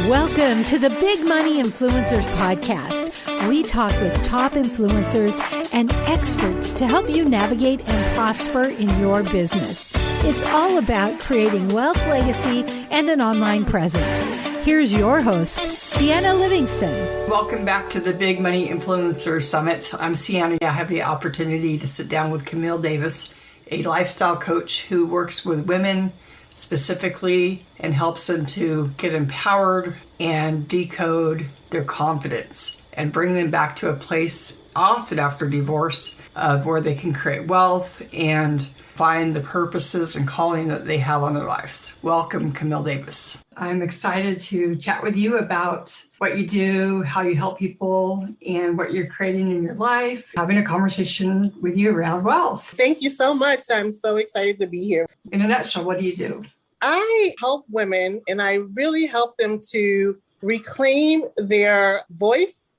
Welcome to the Big Money Influencers Podcast. We talk with top influencers and experts to help you navigate and prosper in your business. It's all about creating wealth, legacy, and an online presence. Here's your host, Ceanne Livingston. Welcome back to the Big Money Influencers Summit. I'm Ceanne. I have the opportunity to sit down with Camille Davis, a lifestyle coach who works with women specifically and helps them to get empowered and decode their confidence and bring them back to a place, often after divorce, of where they can create wealth and find the purposes and calling that they have on their lives. Welcome, Camille Davis. I'm excited to chat with you about what you do, how you help people, and what you're creating in your life, having a conversation with you around wealth. Thank you so much. I'm so excited to be here. In a nutshell, what do you do? I help women, and I really help them to reclaim their voice,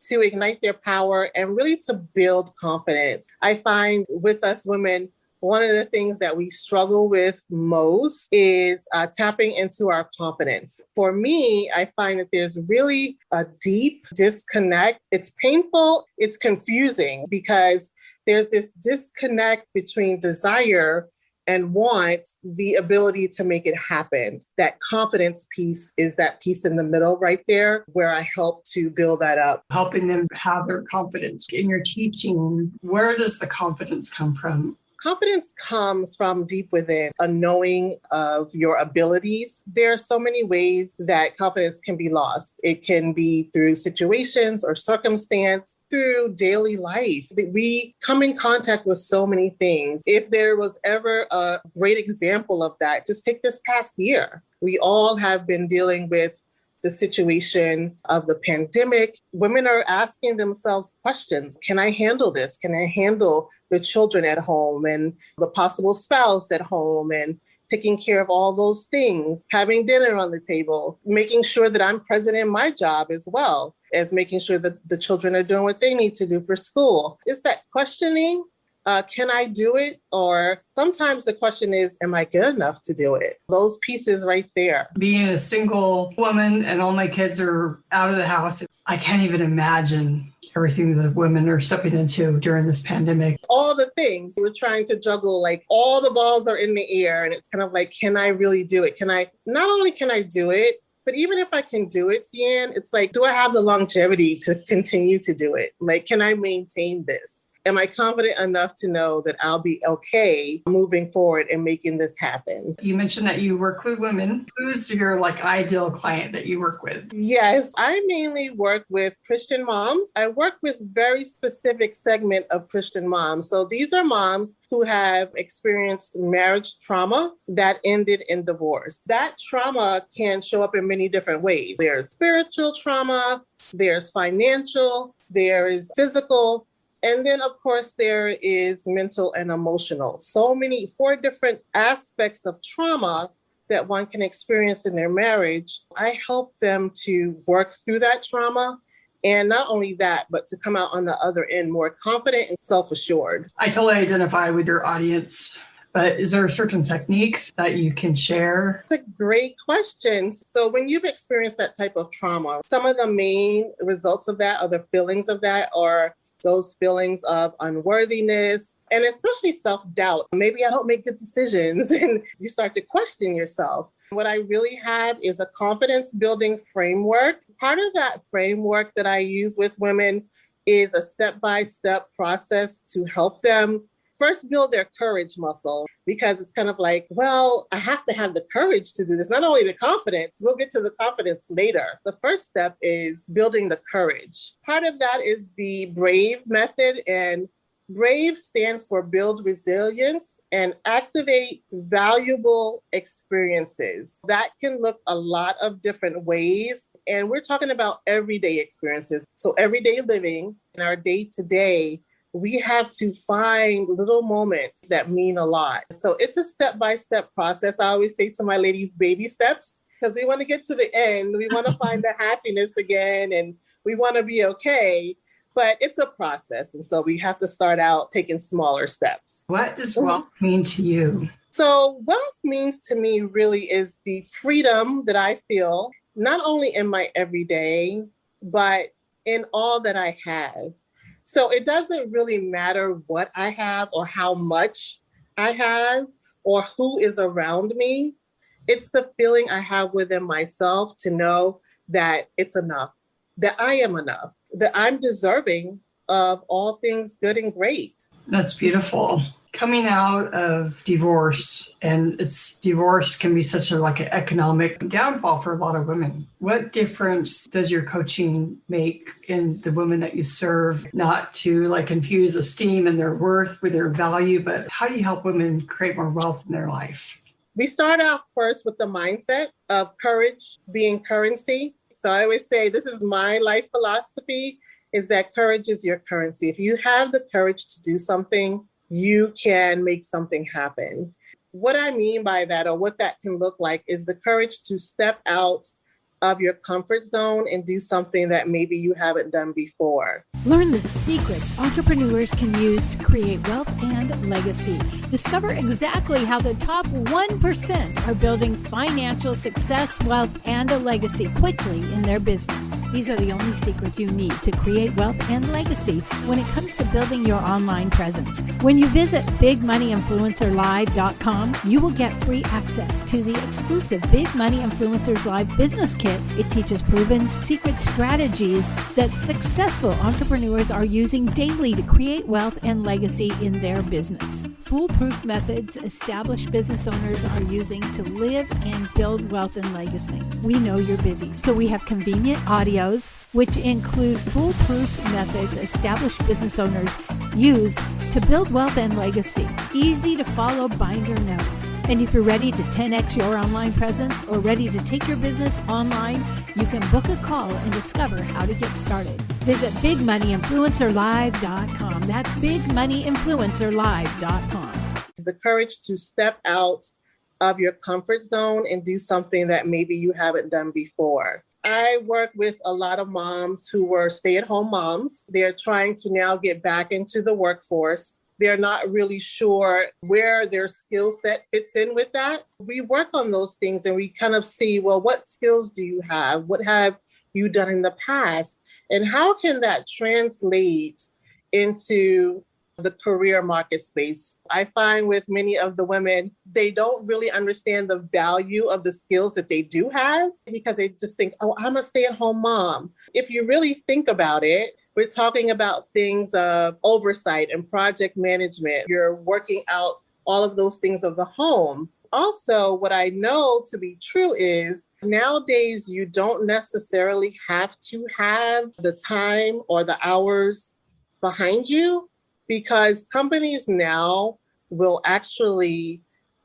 to ignite their power, and really to build confidence. I find with us women, one of the things that we struggle with most is tapping into our confidence. For me, I find that there's really a deep disconnect. It's painful, it's confusing because there's this disconnect between desire and want, the ability to make it happen. That confidence piece is that piece in the middle right there where I help to build that up. Helping them have their confidence. In your teaching, where does the confidence come from? Confidence comes from deep within, a knowing of your abilities. There are so many ways that confidence can be lost. It can be through situations or circumstance, through daily life. We come in contact with so many things. If there was ever a great example of that, just take this past year. We all have been dealing with the situation of the pandemic. Women are asking themselves questions. Can I handle this? Can I handle the children at home and the possible spouse at home and taking care of all those things, having dinner on the table, making sure that I'm present in my job as well as making sure that the children are doing what they need to do for school. It's that questioning. Can I do it? Or sometimes the question is, am I good enough to do it? Those pieces right there. Being a single woman and all my kids are out of the house, I can't even imagine everything that women are stepping into during this pandemic. All the things we're trying to juggle, like all the balls are in the air and it's kind of like, can I really do it? Not only can I do it, but even if I can do it, Ceanne, it's like, do I have the longevity to continue to do it? Like, can I maintain this? Am I confident enough to know that I'll be okay moving forward and making this happen? You mentioned that you work with women. Who's your ideal client that you work with? Yes, I mainly work with Christian moms. I work with very specific segment of Christian moms. So these are moms who have experienced marriage trauma that ended in divorce. That trauma can show up in many different ways. There's spiritual trauma, there's financial, there is physical. And then, of course, there is mental and emotional. 4 different aspects of trauma that one can experience in their marriage. I help them to work through that trauma. And not only that, but to come out on the other end more confident and self-assured. I totally identify with your audience. But is there certain techniques that you can share? It's a great question. So when you've experienced that type of trauma, some of the main results of that, or the feelings of that, are those feelings of unworthiness and especially self-doubt. Maybe I don't make good decisions and you start to question yourself. What I really have is a confidence building framework. Part of that framework that I use with women is a step-by-step process to help them first build their courage muscle, because it's kind of like, well, I have to have the courage to do this. Not only the confidence, we'll get to the confidence later. The first step is building the courage. Part of that is the BRAVE method, and BRAVE stands for build resilience and activate valuable experiences. That can look a lot of different ways. And we're talking about everyday experiences. So everyday living in our day-to-day, we have to find little moments that mean a lot. So it's a step-by-step process. I always say to my ladies, baby steps, because we want to get to the end. We want to find the happiness again, and we want to be okay. But it's a process. And so we have to start out taking smaller steps. What does wealth mean to you? So wealth means to me really is the freedom that I feel not only in my everyday, but in all that I have. So it doesn't really matter what I have or how much I have or who is around me. It's the feeling I have within myself to know that it's enough, that I am enough, that I'm deserving of all things good and great. That's beautiful. Coming out of divorce, and divorce can be such an economic downfall for a lot of women. What difference does your coaching make in the women that you serve, not to infuse esteem and their worth with their value, but how do you help women create more wealth in their life? We start out first with the mindset of courage being currency. So I always say, this is my life philosophy, is that courage is your currency. If you have the courage to do something, you can make something happen. What I mean by that, or what that can look like, is the courage to step out of your comfort zone and do something that maybe you haven't done before. Learn the secrets entrepreneurs can use to create wealth and legacy. Discover exactly how the top 1% are building financial success, wealth, and a legacy quickly in their business. These are the only secrets you need to create wealth and legacy when it comes to building your online presence. When you visit BigMoneyInfluencerLive.com, you will get free access to the exclusive Big Money Influencers Live business kit. It teaches proven secret strategies that successful entrepreneurs are using daily to create wealth and legacy in their business. Foolproof methods established business owners are using to live and build wealth and legacy. We know you're busy, so we have convenient audios, which include foolproof methods established business owners use to build wealth and legacy. Easy to follow binder notes. And if you're ready to 10x your online presence or ready to take your business online, you can book a call and discover how to get started. Visit BigMoneyInfluencerLive.com. That's BigMoneyInfluencerLive.com. The courage to step out of your comfort zone and do something that maybe you haven't done before. I work with a lot of moms who were stay-at-home moms. They're trying to now get back into the workforce. They're not really sure where their skill set fits in with that. We work on those things and we kind of see, well, what skills do you have? What have you done in the past? And how can that translate into the career market space? I find with many of the women, they don't really understand the value of the skills that they do have because they just think, oh, I'm a stay-at-home mom. If you really think about it, we're talking about things of oversight and project management. You're working out all of those things of the home. Also, what I know to be true is nowadays, you don't necessarily have to have the time or the hours behind you, because companies now will actually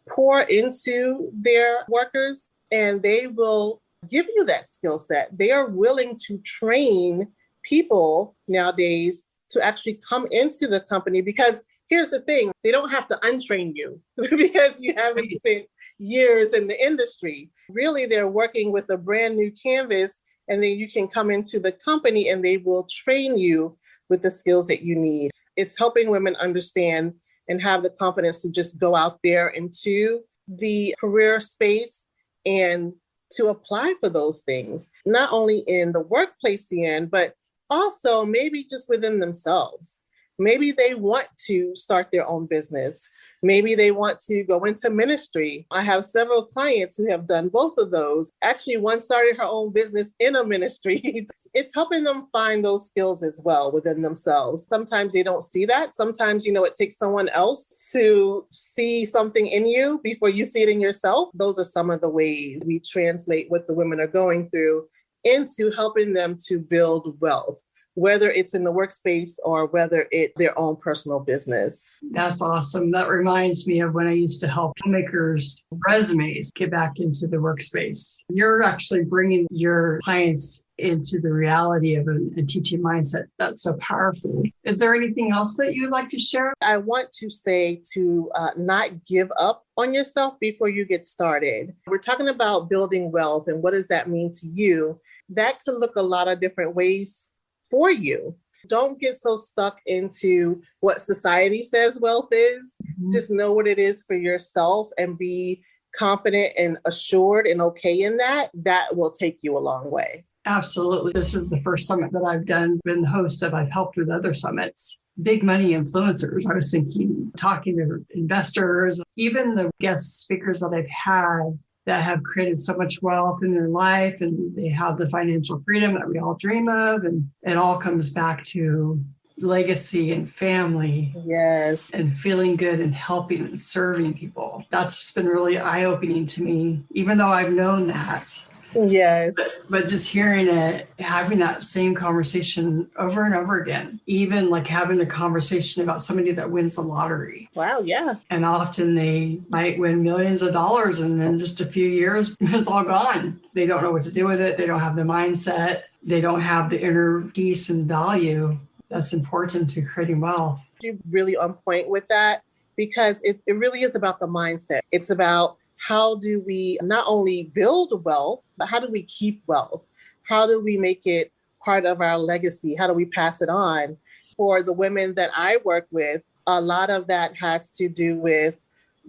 pour into their workers and they will give you that skill set. They are willing to train people nowadays to actually come into the company, because here's the thing, they don't have to untrain you because you haven't spent years in the industry. Really, they're working with a brand new canvas, and then you can come into the company and they will train you with the skills that you need. It's helping women understand and have the confidence to just go out there into the career space and to apply for those things, not only in the workplace, Ceanne, but also maybe just within themselves. Maybe they want to start their own business. Maybe they want to go into ministry. I have several clients who have done both of those. Actually, one started her own business in a ministry. It's helping them find those skills as well within themselves. Sometimes they don't see that. Sometimes, it takes someone else to see something in you before you see it in yourself. Those are some of the ways we translate what the women are going through into helping them to build wealth, whether it's in the workspace or whether it's their own personal business. That's awesome. That reminds me of when I used to help filmmakers' resumes get back into the workspace. You're actually bringing your clients into the reality of a teaching mindset. That's so powerful. Is there anything else that you'd like to share? I want to say to not give up on yourself before you get started. We're talking about building wealth, and what does that mean to you? That could look a lot of different ways for you. Don't get so stuck into what society says wealth is. Mm-hmm. Just know what it is for yourself and be confident and assured and okay in that, that will take you a long way. Absolutely. This is the first summit that I've been the host of. I've helped with other summits. Big money influencers. I was thinking, talking to investors, even the guest speakers that I've had that have created so much wealth in their life, and they have the financial freedom that we all dream of. And it all comes back to legacy and family. Yes. And feeling good and helping and serving people. That's just been really eye-opening to me, even though I've known that. Yes. But just hearing it, having that same conversation over and over again, even like having the conversation about somebody that wins the lottery. Wow, yeah. And often they might win millions of dollars, and then just a few years, it's all gone. They don't know what to do with it. They don't have the mindset. They don't have the inner peace and value that's important to creating wealth. You're really on point with that, because it really is about the mindset. It's about how do we not only build wealth, but how do we keep wealth? How do we make it part of our legacy? How do we pass it on? For the women that I work with, a lot of that has to do with,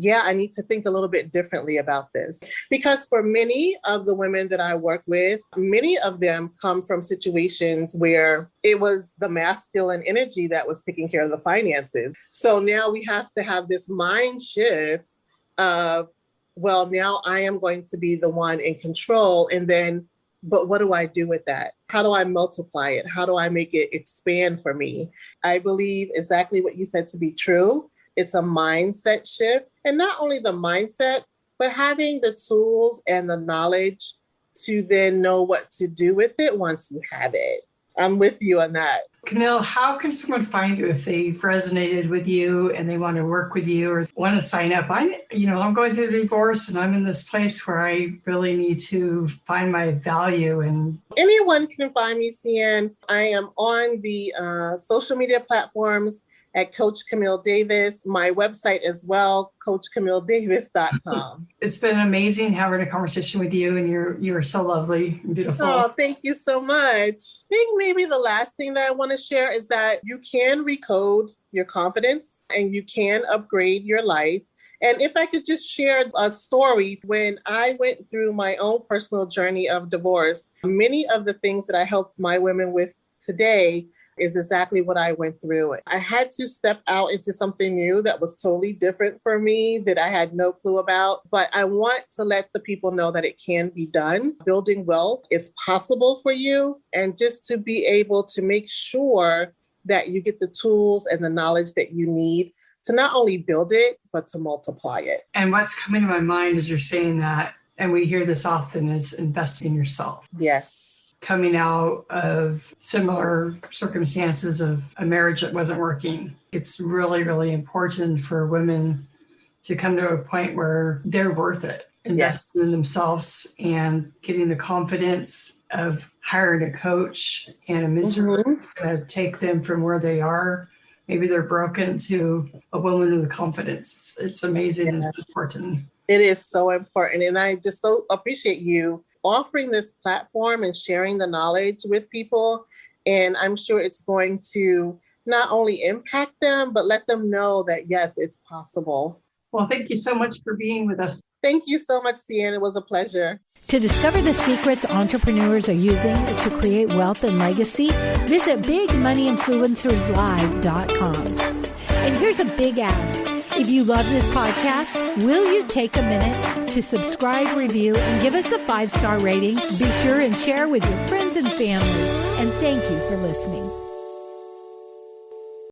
I need to think a little bit differently about this. Because for many of the women that I work with, many of them come from situations where it was the masculine energy that was taking care of the finances. So now we have to have this mind shift of, well, now I am going to be the one in control. And then, but what do I do with that? How do I multiply it? How do I make it expand for me? I believe exactly what you said to be true. It's a mindset shift. And not only the mindset, but having the tools and the knowledge to then know what to do with it once you have it. I'm with you on that. Camille, how can someone find you if they've resonated with you and they want to work with you or want to sign up? I'm going through the divorce and I'm in this place where I really need to find my value. And anyone can find me, Ceanne. I am on the social media platforms at Coach Camille Davis, my website as well, CoachCamilleDavis.com. It's been amazing having a conversation with you, and you're so lovely and beautiful. Oh, thank you so much. I think maybe the last thing that I want to share is that you can recode your confidence and you can upgrade your life. And if I could just share a story, when I went through my own personal journey of divorce, many of the things that I help my women with today is exactly what I went through. I had to step out into something new that was totally different for me that I had no clue about. But I want to let the people know that it can be done. Building wealth is possible for you. And just to be able to make sure that you get the tools and the knowledge that you need to not only build it, but to multiply it. And what's coming to my mind as you're saying that, and we hear this often, is invest in yourself. Yes. Coming out of similar circumstances of a marriage that wasn't working, it's really, really important for women to come to a point where they're worth it, investing in themselves and getting the confidence of hiring a coach and a mentor to take them from where they are. Maybe they're broken to a woman with confidence. It's amazing and it's important. It is so important. And I just so appreciate you offering this platform and sharing the knowledge with people. And I'm sure it's going to not only impact them, but let them know that, yes, it's possible. Well, thank you so much for being with us. Thank you so much, Ceanne. It was a pleasure. To discover the secrets entrepreneurs are using to create wealth and legacy, visit BigMoneyInfluencersLive.com. And here's a big ask. If you love this podcast, will you take a minute to subscribe, review, and give us a 5-star rating? Be sure and share with your friends and family. And thank you for listening.